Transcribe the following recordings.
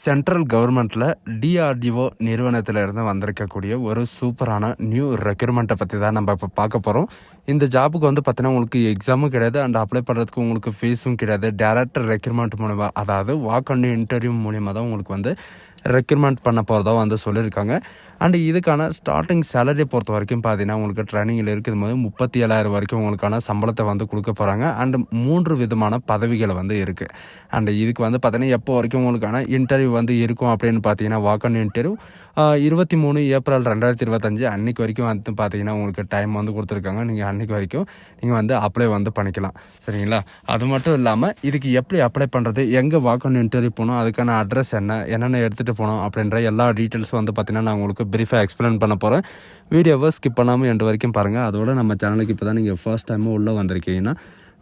Central கவர்மெண்ட்டில் DRDO நிறுவனத்திலிருந்து வந்திருக்கக்கூடிய ஒரு சூப்பரான நியூ ரெக்ரூட்மெண்ட்டை பற்றி தான் நம்ம இப்போ பார்க்க போகிறோம். இந்த ஜாபுக்கு வந்து பார்த்தீங்கன்னா உங்களுக்கு எக்ஸாமும் கிடையாது அண்ட் அப்ளை பண்ணுறதுக்கு உங்களுக்கு ஃபீஸும் கிடையாது. டேரக்ட் ரெக்ரூட்மெண்ட் மூலிமா, அதாவது வாக் அண்ட் இன்டர்வியூ மூலிமா தான் உங்களுக்கு வந்து ரெக்ரூட்மெண்ட் பண்ண போகிறதா வந்து சொல்லியிருக்காங்க. அண்டு இதுக்கான ஸ்டார்டிங் சேலரி பொறுத்த வரைக்கும் பார்த்தீங்கன்னா உங்களுக்கு ட்ரைனிங்கில் இருக்கும் போது 37,000 வரைக்கும் உங்களுக்கான சம்பளத்தை வந்து கொடுக்க போகிறாங்க. அண்டு 3 விதமான பதவிகள் வந்து இருக்குது. அண்டு இதுக்கு வந்து பார்த்தீங்கன்னா எப்போ வரைக்கும் உங்களுக்கான இன்டர்வியூ வந்து இருக்கும் அப்படின்னு பார்த்தீங்கன்னா வாக் அண்ட் இன்டர்வியூ 23 ஏப்ரல் 2025 அன்றைக்கு வரைக்கும் வந்து பார்த்தீங்கன்னா உங்களுக்கு டைம் வந்து கொடுத்துருக்காங்க. நீங்கள் அன்றைக்கு வரைக்கும் நீங்கள் வந்து அப்ளை வந்து பண்ணிக்கலாம். சரிங்களா? அது மட்டும் இல்லாமல் இதுக்கு எப்படி அப்ளை பண்ணுறது, எங்கே வாக் அண்ட் இன்டர்வியூ போகணும், அதுக்கான அட்ரஸ் என்னென்ன எடுத்துகிட்டு போகணும் அப்படின்ற எல்லா டீட்டெயில்ஸும் வந்து பார்த்தீங்கன்னா நான் உங்களுக்கு பிரீஃபாக எக்ஸ்பிளைன் பண்ண போகிறேன். வீடியோவை ஸ்கிப் பண்ணாமல் எண்டு வரைக்கும் பாருங்கள். அதோட நம்ம சேனலுக்கு இப்போ தான் நீங்கள் ஃபர்ஸ்ட் டைமும் உள்ளே வந்திருக்கீங்கன்னா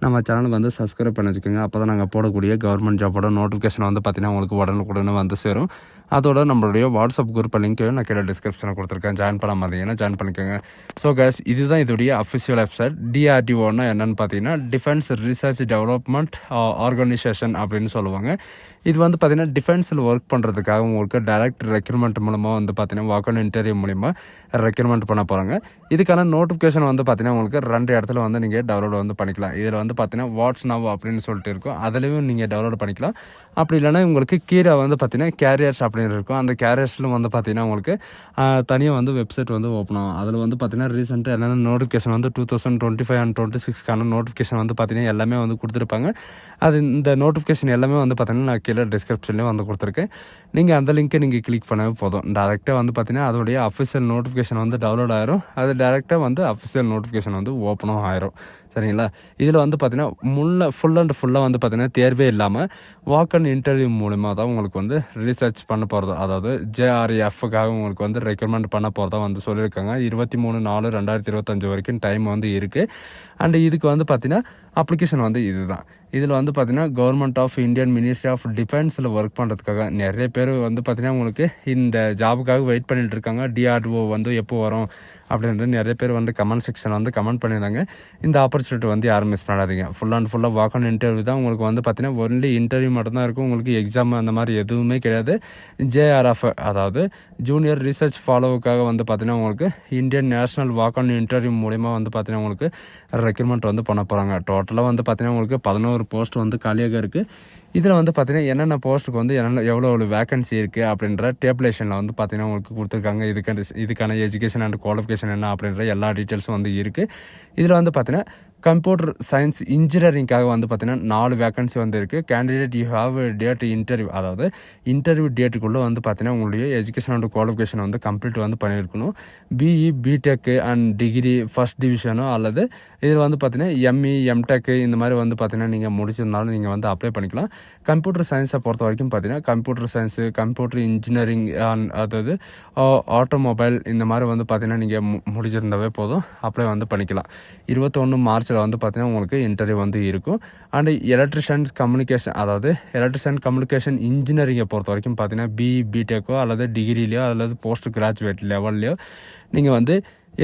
நம்ம சேனல் வந்து சப்ஸ்கிரைப் பண்ணி வச்சுக்கோங்க. அப்போ தான் நாங்கள் போடக்கூடிய கவர்மெண்ட் ஜாபோட நோட்டிஃபிகேஷன் வந்து பார்த்திங்கன்னா உங்களுக்கு உடனுக்குடனே வந்து சேரும். அதோட நம்மளுடைய வாட்ஸ்அப் குரூப் லிங்க்கு நான் கீழே டிஸ்கிரிப்ஷனில் கொடுத்துருக்கேன். ஜாயின் பண்ண மாதிரிங்கன்னா ஜாயின் பண்ணிக்கோங்க. ஸோ கேஸ், இதுதான் இதோடைய அஃபிஷியல் வெப்சைட். டிஆர்டிஓன்னா என்னென்னு பார்த்தீங்கன்னா டிஃபென்ஸ் ரிசர்ச் டெவலப்மெண்ட் ஆர்கனைசேஷன் அப்படின்னு சொல்லுவாங்க. இது வந்து பார்த்திங்கன்னா டிஃபென்ஸில் ஒர்க் பண்ணுறதுக்காக உங்களுக்கு டைரக்ட் ரெக்ரூட்மெண்ட் மூலமாக வந்து பார்த்திங்கன்னா வாக் அண்ட் இன்டர்வியூ மூலிமா ரெக்ரூட்மெண்ட் பண்ண போகிறாங்க. இதுக்கான நோட்டிஃபிகேஷன் வந்து பார்த்திங்கன்னா உங்களுக்கு 2 இடத்துல வந்து நீங்கள் டவுன்லோட் வந்து பண்ணிக்கலாம். இதில் வந்து பார்த்திங்கன்னா வாட்ஸ் நவ் அப்படின்னு சொல்லிட்டு இருக்கும், அதுலேயும் நீங்கள் டவுன்லோட் பண்ணிக்கலாம். அப்படி இல்லைனா உங்களுக்கு கீழே வந்து பார்த்திங்கன்னா கேரியர்ஸ் அப்படின்னு இருக்கும். அந்த கேரியர்ஸில் வந்து பார்த்திங்கன்னா உங்களுக்கு தனியாக வந்து வெப்சைட் வந்து ஓப்பன் ஆகும். அதில் வந்து பார்த்திங்கன்னா ரீசெண்டாக என்னென்ன நோட்டிஃபிகேஷன் வந்து 2025 அண்ட் 26க்கான நோட்டிஃபிகேஷன் வந்து பார்த்திங்கன்னா எல்லாமே வந்து கொடுத்துருப்பாங்க. அது இந்த நோட்டிஃபிகேஷன் எல்லாமே வந்து பார்த்திங்கன்னா நான் கீழே டிஸ்கிரிப்ஷன்லேயும் வந்து கொடுத்துருக்கேன். நீங்கள் அந்த லிங்க்கை நீங்கள் கிளிக் பண்ணவே போதும். டேரெக்டாக வந்து பார்த்திங்கன்னா அதோடைய அஃபிஷியல் நோட்டிஃபிகேஷன் வந்து டவுன்லோட் ஆயிரும். அது டேரெக்டாக வந்து அஃபிஷியல் நோட்டிஃபிகேஷன் வந்து ஓப்பனும் ஆயிரும். சரிங்களா? இதில் வந்து பார்த்திங்கன்னா ஃபுல்லாக வந்து பார்த்திங்கன்னா தேர்வே இல்லாமல் வாக் அண்ட் இன்டர்வியூ மூலிமா தான் உங்களுக்கு வந்து ரிசர்ச் பண்ண போகிறது, அதாவது ஜேஆர்எஃப்காக உங்களுக்கு வந்து ரெக்கமெண்ட் பண்ண போகிறதா வந்து சொல்லியிருக்காங்க. 23/4/2025 வரைக்கும் டைம் வந்து இருக்குது. அண்ட் இதுக்கு வந்து பார்த்திங்கன்னா அப்ளிகேஷன் வந்து இதுதான். இதில் வந்து பார்த்திங்கன்னா government of Indian ministry of டிஃபென்ஸில் ஒர்க் பண்ணுறதுக்காக நிறைய பேர் வந்து பார்த்திங்கன்னா உங்களுக்கு இந்த ஜாபுக்காக வெயிட் பண்ணிகிட்டு இருக்காங்க. டிஆர்டிஓ வந்து எப்போ வரும் அப்படின்ட்டு நிறைய பேர் வந்து கமெண்ட் செக்ஷன் வந்து கமெண்ட் பண்ணியிருந்தாங்க. இந்த ஆப்பர்ச்சுனிட்டி வந்து யாரும் மிஸ் பண்ணாதீங்க. ஃபுல்லாக வாக் அண்ட் இன்டர்வியூ தான். உங்களுக்கு வந்து பார்த்திங்கன்னா ஒன்லி இன்டர்வியூ மட்டும்தான் இருக்கும். உங்களுக்கு எக்ஸாம் அந்த மாதிரி எதுவுமே கிடையாது. ஜேஆர்எஃப், அதாவது ஜூனியர் ரிசர்ச் ஃபாலோவுக்காக வந்து பார்த்திங்கன்னா உங்களுக்கு Indian national walk and interview மூலிமா வந்து பார்த்திங்கன்னா உங்களுக்கு ரெக்ரூட்மெண்ட் வந்து பண்ண போகிறாங்க. டோட்டலாக வந்து பார்த்திங்கன்னா உங்களுக்கு 11 போஸ்ட் வந்து காலியாக இருக்குது. இதில் வந்து பார்த்திங்கன்னா என்னென்ன போஸ்ட்டுக்கு வந்து எவ்வளோ வேகன்சி இருக்குது அப்படின்ற டேபிளேஷனில் வந்து பார்த்திங்கன்னா உங்களுக்கு கொடுத்துருக்காங்க. இதுக்கான எஜுகேஷன் அண்ட் குவாலிஃபிகேஷன் என்ன அப்படின்ற எல்லா டீட்டெயில்ஸும் வந்து இருக்குது. இதில் வந்து பார்த்திங்கன்னா கம்ப்யூட்டர் சயின்ஸ் இன்ஜினியரிங்காக வந்து பார்த்திங்கன்னா 4 வேகன்சி வந்து இருக்குது. Candidate you have date interview, அதாவது இன்டர்வியூ டேட்டுக்குள்ளே வந்து பார்த்திங்கன்னா உங்களுடைய எஜுகேஷன் அண்ட் குவாலிஃபிகேஷன் வந்து கம்ப்ளீட் வந்து பண்ணியிருக்கணும். BE, BTech and degree first டிவிஷனோ அல்லது இதில் வந்து பார்த்திங்கன்னா எம்இ, எம்டெக் இந்த மாதிரி வந்து பார்த்திங்கன்னா நீங்கள் முடிச்சிருந்தாலும் நீங்கள் வந்து அப்ளை பண்ணிக்கலாம். கம்ப்யூட்டர் சயின்ஸை பொறுத்த வரைக்கும் பார்த்திங்கன்னா கம்ப்யூட்டர் சயின்ஸு, கம்ப்யூட்டர் இன்ஜினியரிங், அதாவது ஆட்டோமொபைல் இந்த மாதிரி வந்து பார்த்திங்கன்னா நீங்கள் முடிச்சிருந்தாவே போதும், அப்ளை வந்து பண்ணிக்கலாம். 21 மார்ச்சில் வந்து பார்த்திங்கன்னா உங்களுக்கு இன்டர்வியூ வந்து இருக்கும். அண்ட் எலக்ட்ரிஷியன்ஸ் கம்யூனிகேஷன், அதாவது எலக்ட்ரிஷியன் கம்யூனிகேஷன் இன்ஜினியரிங்கை பொறுத்த வரைக்கும் பார்த்திங்கன்னா பிஇ, பிடெக்கோ அல்லது டிகிரிலையோ அல்லது போஸ்ட் கிராஜுவேட் லெவல்லையோ நீங்கள் வந்து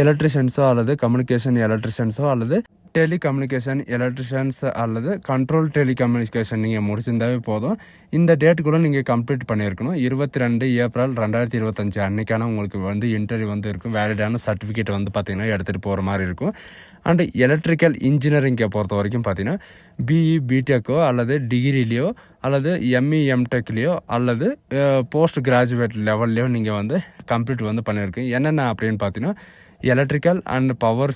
எலக்ட்ரிஷியன்ஸோ அல்லது கம்யூனிகேஷன் எலக்ட்ரிஷியன்ஸோ அல்லது டெலிகம்யூனிகேஷன் எலக்ட்ரிஷியன்ஸ் அல்லது கண்ட்ரோல் டெலிகம்யூனிகேஷன் நீங்கள் முடிச்சிருந்தாவே போதும். இந்த டேட்டுக்குள்ளே நீங்கள் கம்ப்ளீட் பண்ணியிருக்கணும். 22 ஏப்ரல் 2025 அன்றைக்கான உங்களுக்கு வந்து இன்டர்வியூ வந்து இருக்கும். வேலிடான சர்டிஃபிகேட் வந்து பார்த்திங்கன்னா எடுத்துகிட்டு போகிற மாதிரி இருக்கும். அண்டு எலக்ட்ரிக்கல் இன்ஜினியரிங்கை பொறுத்த வரைக்கும் பார்த்திங்கன்னா பிஇ, பிடெக்கோ அல்லது டிகிரிலையோ அல்லது எம்இ, எம்டெக்லேயோ அல்லது போஸ்ட் கிராஜுவேட் லெவல்லையோ நீங்கள் வந்து கம்ப்ளீட் வந்து பண்ணியிருக்கீங்க. என்னென்ன அப்படின்னு பார்த்தீங்கன்னா electrical and power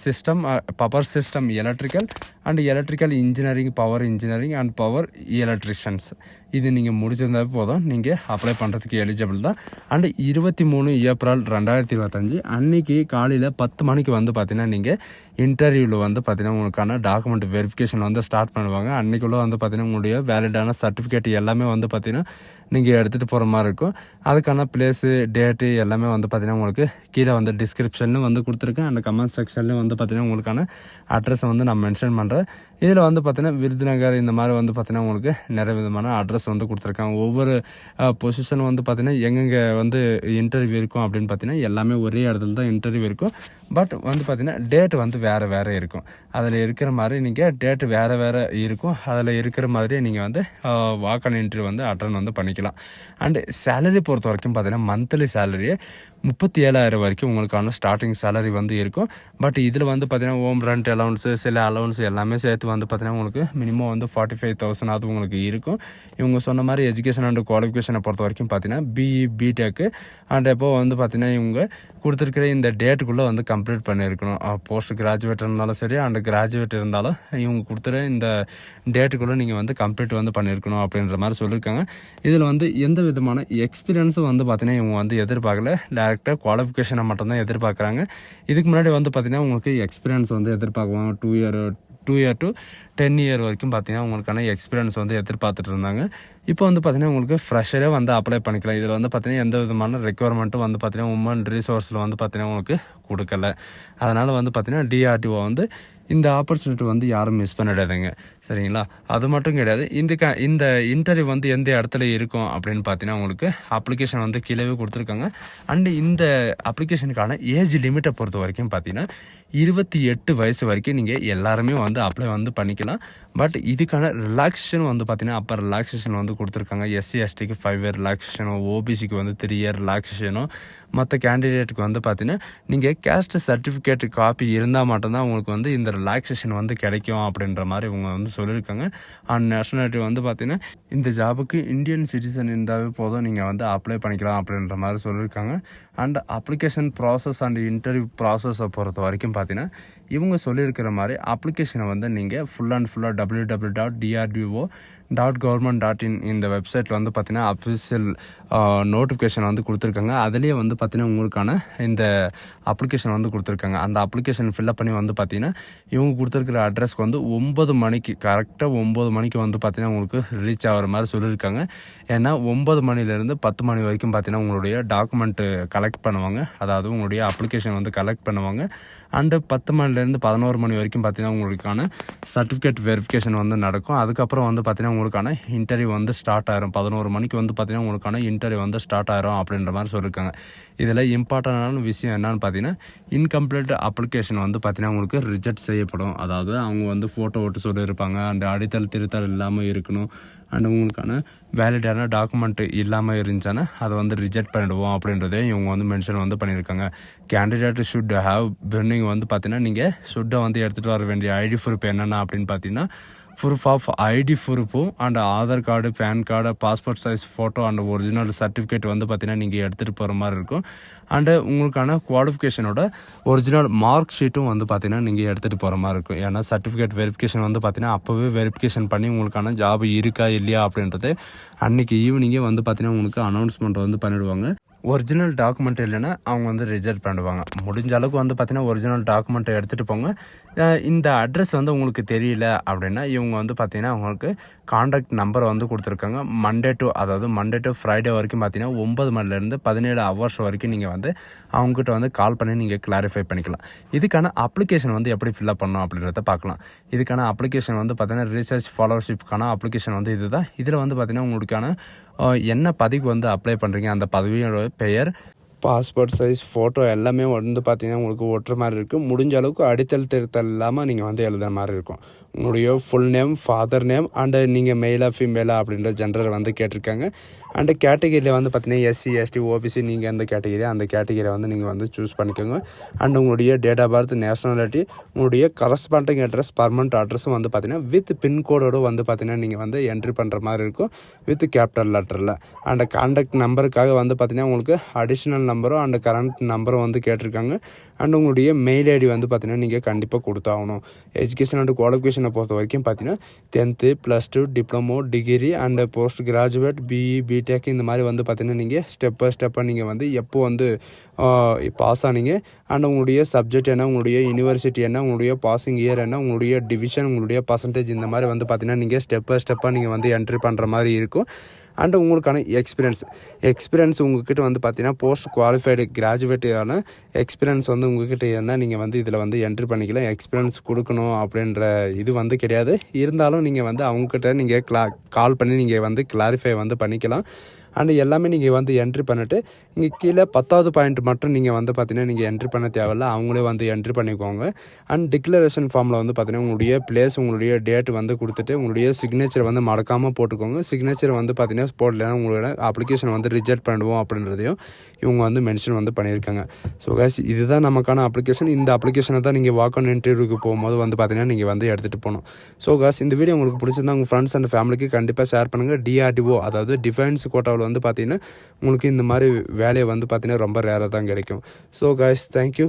system electrical and electrical engineering, power engineering and power electricians, இது நீங்கள் முடிச்சிருந்தாவே போதும், நீங்கள் அப்ளை பண்ணுறதுக்கு எலிஜிபிள் தான். அண்டு 23 ஏப்ரல் 2025 அன்றைக்கி காலையில் 10 மணிக்கு வந்து பார்த்திங்கன்னா நீங்கள் இன்டர்வியூவில் வந்து பார்த்திங்கன்னா உங்களுக்கான டாக்குமெண்ட் வெரிஃபிகேஷன் வந்து ஸ்டார்ட் பண்ணுவாங்க. அன்றைக்குள்ளே வந்து பார்த்திங்கன்னா உங்களுடைய வேலிடான சர்டிஃபிகேட் எல்லாமே வந்து பார்த்திங்கன்னா நீங்கள் எடுத்துகிட்டு போகிற மாதிரி இருக்கும். அதுக்கான பிளேஸு, டேட்டு எல்லாமே வந்து பார்த்திங்கன்னா உங்களுக்கு கீழே வந்து டிஸ்கிரிப்ஷன்லையும் வந்து கொடுத்துருக்கேன். அந்த கமெண்ட் செக்ஷன்லேயும் வந்து பார்த்திங்கன்னா உங்களுக்கான அட்ரஸை வந்து நான் மென்ஷன் பண்ணுறேன். இதில் வந்து பார்த்தீங்கன்னா விருதுநகர் இந்த மாதிரி வந்து பார்த்தீங்கன்னா உங்களுக்கு நிறைய விதமான அட்ரஸ் வந்து கொடுத்துருக்காங்க. ஒவ்வொரு பொசிஷன் வந்து பார்த்தீங்கன்னா எங்கெங்கே வந்து இன்டர்வியூ இருக்கும் அப்படின்னு பார்த்தீங்கன்னா எல்லாமே ஒரே இடத்துல தான் இன்டர்வியூ இருக்கும். பட் வந்து பார்த்தீங்கன்னா டேட் வந்து வேறு வேறு இருக்கும். அதில் இருக்கிற மாதிரி நீங்கள் டேட்டு வேறு வேறு இருக்கும். அதில் இருக்கிற மாதிரி நீங்கள் வந்து வாக்காளர் இன்டர்வியூ வந்து அட்டன் வந்து பண்ணிக்கலாம். அண்டு சேலரி பொறுத்த வரைக்கும் பார்த்தீங்கன்னா மந்த்லி சேலரியே 37,000 வரைக்கும் உங்களுக்கான ஸ்டார்டிங் சேலரி வந்து இருக்கும். பட் இதில் வந்து பார்த்தீங்கன்னா ஹோம் ரெண்ட் அலவுன்ஸு சில அலவுன்ஸ் எல்லாமே சேர்த்து வந்து பார்த்தீங்கன்னா உங்களுக்கு மினிமம் வந்து 45,000 அது உங்களுக்கு இருக்கும். இவங்க சொன்ன மாதிரி எஜுகேஷன் அண்ட் குவாலிஃபிகேஷனை பொறுத்த வரைக்கும் பார்த்தீங்கன்னா பிஇ பிடெக்கு அண்ட் எப்போ வந்து பார்த்தீங்கன்னா இவங்க கொடுத்துருக்கிற இந்த டேட்டுக்குள்ளே வந்து கம்ப்ளீட் பண்ணியிருக்கணும். போஸ்ட் கிராஜுவேட் இருந்தாலும் சரி அண்ட் கிராஜுவேட் இருந்தாலும் இவங்க கொடுத்துற இந்த டேட்டுக்குள்ளே நீங்கள் வந்து கம்ப்ளீட் வந்து பண்ணியிருக்கணும் அப்படின்ற மாதிரி சொல்லியிருக்காங்க. இதில் வந்து எந்த விதமான எக்ஸ்பீரியன்ஸும் வந்து பார்த்தீங்கன்னா இவங்க வந்து எதிர்பார்க்கல. டேரெக்டாக குவாலிஃபிகேஷனை மட்டும்தான் எதிர்பார்க்குறாங்க. இதுக்கு முன்னாடி வந்து பார்த்தீங்கன்னா உங்களுக்கு எக்ஸ்பீரியன்ஸ் வந்து எதிர்பார்க்குவாங்க. 2 இயர் டு 10 இயர் வரைக்கும் பார்த்தீங்கன்னா உங்களுக்கான எக்ஸ்பீரியன்ஸ் வந்து எதிர்பார்த்துட்டு இருந்தாங்க. இப்போ வந்து பார்த்தீங்கன்னா உங்களுக்கு ஃப்ரெஷரே வந்து அப்ளை பண்ணிக்கலாம். இதில் வந்து பார்த்தீங்கன்னா எந்த விதமான ரெக்குவயர்மெண்ட்டும் வந்து பார்த்தீங்கன்னா உமன் ரிசோர்ஸில் வந்து பார்த்தீங்கன்னா உங்களுக்கு கொடுக்கல. அதனால் வந்து பார்த்தீங்கன்னா டிஆர்டிஓ வந்து இந்த ஆப்பர்ச்சுனிட்டி வந்து யாரும் மிஸ் பண்ணிடாதுங்க, சரிங்களா? அது மட்டும் கிடையாது, இந்த இன்டர்வியூ வந்து எந்த இடத்துல இருக்கும் அப்படின்னு பார்த்தீங்கன்னா உங்களுக்கு அப்ளிகேஷன் வந்து கீழே கொடுத்துருக்காங்க. அண்டு இந்த அப்ளிகேஷனுக்கான ஏஜ் லிமிட்டை பொறுத்த வரைக்கும் பார்த்தீங்கன்னா 28 வயசு வரைக்கும் நீங்கள் எல்லாருமே வந்து அப்ளை வந்து பண்ணிக்கலாம். பட் இதுக்கான ரிலாக்ஸேஷன் வந்து பார்த்தீங்கன்னா அப்போ ரிலாக்ஸேஷன் வந்து கொடுத்துருக்காங்க. எஸ்சி எஸ்டிக்கு 5 இயர் ரிலாக்ஸேஷனும், ஓபிசிக்கு வந்து 3 இயர் ரிலாக்ஸேஷனும், மற்ற கேண்டிடேட்டுக்கு வந்து பார்த்தீங்கன்னா நீங்கள் கேஸ்ட் சர்டிஃபிகேட் காப்பி இருந்தால் மட்டும்தான் உங்களுக்கு வந்து இந்த ரிலாக்ஸேஷன் வந்து கிடைக்கும் அப்படின்ற மாதிரி இவங்க வந்து சொல்லியிருக்காங்க. அண்ட் நேஷனாலிட்டி வந்து பார்த்தீங்கன்னா இந்த ஜாபுக்கு இந்தியன் சிட்டிசன் இருந்தாவே போதும், நீங்கள் வந்து அப்ளை பண்ணிக்கலாம் அப்படின்ற மாதிரி சொல்லியிருக்காங்க. And application process and interview ப்ராசஸை பொறுத்த வரைக்கும் பார்த்தீங்கன்னா இவங்க சொல்லியிருக்கிற மாதிரி அப்ளிகேஷனை வந்து நீங்கள் ஃபுல்லாக www.drdo.government.in இந்த வெப்சைட்டில் வந்து பார்த்தீங்கன்னா அஃபிஷியல் நோட்டிஃபிகேஷன் வந்து கொடுத்துருக்காங்க. அதுலேயே வந்து பார்த்தீங்கன்னா உங்களுக்கான இந்த அப்ளிகேஷன் வந்து கொடுத்துருக்காங்க. அந்த அப்ளிகேஷன் ஃபில்அப் பண்ணி வந்து பார்த்தீங்கன்னா இவங்க கொடுத்துருக்கிற அட்ரஸ்க்கு வந்து 9 மணிக்கு கரெக்டாக 9 மணிக்கு வந்து பார்த்தீங்கன்னா உங்களுக்கு ரீச் ஆகிற மாதிரி சொல்லியிருக்காங்க. ஏன்னா 9 மணிலேருந்து 10 மணி வரைக்கும் பார்த்தீங்கன்னா உங்களுடைய டாக்குமெண்ட்டு கலெக்ட் பண்ணுவாங்க. அதாவது உங்களுடைய அப்ளிகேஷன் வந்து கலெக்ட் பண்ணுவாங்க. அண்டு 10 மணிலேருந்து 11 மணி வரைக்கும் பார்த்தீங்கன்னா உங்களுக்கான சர்டிஃபிகேட் வெரிஃபிகேஷன் வந்து நடக்கும். அதுக்கப்புறம் வந்து பார்த்தீங்கன்னா உங்களுக்கான இன்டர்வியூ வந்து ஸ்டார்ட் ஆயிரும். 11 மணிக்கு வந்து பார்த்தீங்கன்னா உங்களுக்கான இன்டர்வியூ வந்து ஸ்டார்ட் ஆயிரும் அப்படின்ற மாதிரி சொல்லியிருக்காங்க. இதில் இம்பார்ட்டண்டான விஷயம் என்னன்னு பார்த்தீங்கன்னா இன்கம்ப்ளீட் அப்ளிகேஷன் வந்து பார்த்தீங்கன்னா உங்களுக்கு ரிஜெக்ட் செய்யப்படும். அதாவது அவங்க வந்து ஃபோட்டோ ஓட்டு சொல்லியிருப்பாங்க. அண்ட் அடித்தல் திருத்தல் இல்லாமல் இருக்கணும். அண்ட் உங்களுக்கான வேலிடான டாக்குமெண்ட் இல்லாமல் இருந்துச்சுன்னா அதை வந்து ரிஜெக்ட் பண்ணிடுவோம் அப்படின்றதே இவங்க வந்து மென்ஷன் வந்து பண்ணியிருக்காங்க. கேண்டிடேட் ஷுட் ஹேவ் பெர்னிங் வந்து பார்த்தீங்கன்னா நீங்கள் ஷுட்டை வந்து எடுத்துகிட்டு வர வேண்டிய ஐடி ப்ரூஃப் என்னென்ன அப்படின்னு பார்த்தீங்கன்னா ப்ரூஃப் ஆஃப் ஐடி ப்ரூஃபும் and Aadhaar card, PAN card, passport size photo and original certificate வந்து பார்த்தீங்கன்னா நீங்கள் எடுத்துகிட்டு போகிற மாதிரி இருக்கும். அண்டு உங்களுக்கான குவாலிஃபிகேஷனோட ஒரிஜினல் மார்க் ஷீட்டும் வந்து பார்த்தீங்கன்னா நீங்கள் எடுத்துகிட்டு போகிற மாதிரி இருக்கும். ஏன்னா சர்டிஃபிகேட் வெரிஃபிகேஷன் வந்து பார்த்தீங்கன்னா அப்போவே வெரிஃபிகேஷன் பண்ணி உங்களுக்கான ஜாப் இருக்கா இல்லையா அப்படின்றது அன்றைக்கி ஈவினிங்கே வந்து பார்த்தீங்கன்னா உங்களுக்கு அனௌன்ஸ்மெண்ட் வந்து பண்ணிவிடுவாங்க. ஒரிஜினல் டாக்குமெண்ட் இல்லைன்னா அவங்க வந்து ரிஜெக்ட் பண்ணுவாங்க. முடிஞ்ச அளவுக்கு வந்து பார்த்தீங்கன்னா ஒரிஜினல் டாக்குமெண்ட்டை எடுத்துகிட்டு போங்க. இந்த அட்ரஸ் வந்து உங்களுக்கு தெரியல அப்படின்னா இவங்க வந்து பார்த்தீங்கன்னா அவங்களுக்கு காண்டாக்ட் நம்பரை வந்து கொடுத்துருக்காங்க. மண்டே டு ஃப்ரைடே வரைக்கும் பார்த்தீங்கன்னா 9 மணிலேருந்து 17 ஹவர்ஸ் வரைக்கும் நீங்கள் வந்து அவங்ககிட்ட வந்து கால் பண்ணி நீங்கள் கிளாரிஃபை பண்ணிக்கலாம். இதுக்கான அப்ளிகேஷன் வந்து எப்படி ஃபில்அப் பண்ணணும் அப்படின்றத பார்க்கலாம். இதுக்கான அப்ளிகேஷன் வந்து பார்த்தீங்கன்னா ரீசர்ச் ஃபாலோஷிப்க்கான அப்ளிகேஷன் வந்து இதுதான். இதில் வந்து பார்த்தீங்கன்னா உங்களுக்கான என்ன பதவிக்கு வந்து அப்ளை பண்ணுறீங்க, அந்த பதவியோட பெயர், பாஸ்போர்ட் சைஸ் ஃபோட்டோ எல்லாமே வந்து பார்த்தீங்கன்னா உங்களுக்கு ஒட்டுற மாதிரி இருக்கும். முடிஞ்ச அளவுக்கு அடித்தல் திருத்தல் இல்லாமல் நீங்கள் வந்து எழுதுகிற மாதிரி இருக்கும். உங்களுடைய full name, father name and நீங்கள் மெயிலா ஃபீமேலா அப்படின்ற ஜெண்டரை வந்து கேட்டிருக்காங்க. அண்டு கேட்டகிரியில் வந்து பார்த்தீங்கன்னா எஸ்சி எஸ்டி ஓபிசி நீங்கள் எந்த கேட்டகிரி அந்த கேட்டகிரியை வந்து நீங்கள் வந்து சூஸ் பண்ணிக்கோங்க. அண்டு உங்களுடைய டேட் ஆஃப் பர்த், நேஷனாலிட்டி, உங்களுடைய கரஸ்பாண்டிங் அட்ரஸ், பர்மனண்ட் அட்ரஸும் வந்து பார்த்தீங்கன்னா வித் பின்கோடோடு வந்து பார்த்தீங்கன்னா நீங்கள் வந்து என்ட்ரி பண்ணுற மாதிரி இருக்கும் வித் கேபிட்டல் லெட்டரில். அண்டு கான்டாக்ட் நம்பருக்காக வந்து பார்த்தீங்கன்னா உங்களுக்கு அடிஷ்னல் நம்பரும் அண்டு கரண்ட் நம்பரும் வந்து கேட்டிருக்காங்க. அண்ட் உங்களுடைய மெயில் ஐடி வந்து பார்த்தீங்கன்னா நீங்கள் கண்டிப்பாக கொடுத்தாகணும். எஜுகேஷன் அண்ட் குவாலிஃபிகேஷனை பொறுத்த வரைக்கும் பார்த்தீங்கன்னா 10th, +2, diploma, degree and post graduate, BE, BTech இந்த மாதிரி வந்து பார்த்தீங்கன்னா நீங்கள் ஸ்டெப்பாக நீங்கள் வந்து எப்போ வந்து பாஸ் ஆனீங்க அண்ட் உங்களுடைய சப்ஜெக்ட் என்ன, உங்களுடைய யூனிவர்சிட்டி என்ன, உங்களுடைய பாசிங் இயர் என்ன, உங்களுடைய டிவிஷன், உங்களுடைய பர்சன்டேஜ் இந்த மாதிரி வந்து பார்த்தீங்கன்னா நீங்கள் ஸ்டெப்பாக நீங்கள் வந்து என்ட்ரி பண்ணுற மாதிரி இருக்கும். அண்ட் உங்களுக்கான எக்ஸ்பீரியன்ஸ் உங்கள்கிட்ட வந்து பார்த்தீங்கன்னா போஸ்ட் குவாலிஃபைடு கிராஜுவேட்டான எக்ஸ்பீரியன்ஸ் வந்து உங்கள்கிட்ட இருந்தால் நீங்கள் வந்து இதில் வந்து என்ட்ரி பண்ணிக்கலாம். எக்ஸ்பீரியன்ஸ் கொடுக்கணும் அப்படின்ற இது வந்து கிடையாது. இருந்தாலும் நீங்கள் வந்து அவங்கக்கிட்ட நீங்கள் கால் பண்ணி நீங்கள் வந்து கிளாரிஃபை வந்து பண்ணிக்கலாம். அண்ட் எல்லாமே நீங்கள் வந்து என்ட்ரி பண்ணிவிட்டு இங்கே கீழே 10வது பாயிண்ட் மட்டும் நீங்கள் வந்து பார்த்தீங்கன்னா நீங்கள் என்ட்ரி பண்ண தேவையில்ல, அவங்களே வந்து என்ட்ரி பண்ணிக்கோங்க. அண்ட் டிக்ளரேஷன் ஃபார்மில் வந்து பார்த்தீங்கன்னா உங்களுடைய பிளேஸ் உங்களுடைய டேட் வந்து கொடுத்துட்டு உங்களுடைய சிக்னேச்சர் வந்து மறக்காமல் போட்டுக்கோங்க. சிக்னேச்சர் வந்து பார்த்தீங்கன்னா போடலைன்னா உங்களோட அப்ளிகேஷன் வந்து ரிஜெக்ட் பண்ணுவோம் அப்படின்றதையும் இவங்க வந்து மென்ஷன் வந்து பண்ணியிருக்காங்க. ஸோ கைஸ், இதுதான் நமக்கான அப்ளிகேஷன். இந்த அப்ளிகேஷனை தான் நீங்கள் வாக் ஆன் இன்டர்வியூக்கு போகும்போது வந்து பார்த்தீங்கன்னா நீங்கள் வந்து எடுத்துகிட்டு போகணும். ஸோ கைஸ், இந்த வீடியோ உங்களுக்கு பிடிச்சிருந்தா உங்கள் ஃப்ரெண்ட்ஸ் அண்ட் ஃபேமிலிக்கு கண்டிப்பாக ஷேர் பண்ணுங்கள். DRDO அதாவது டிஃபென்ஸ் கோட்டாவில் வந்து பார்த்தீங்கன்னா உங்களுக்கு இந்த மாதிரி வேலையை வந்து பார்த்தீங்கன்னா ரொம்ப ரேராக தான் கிடைக்கும். So guys, thank you.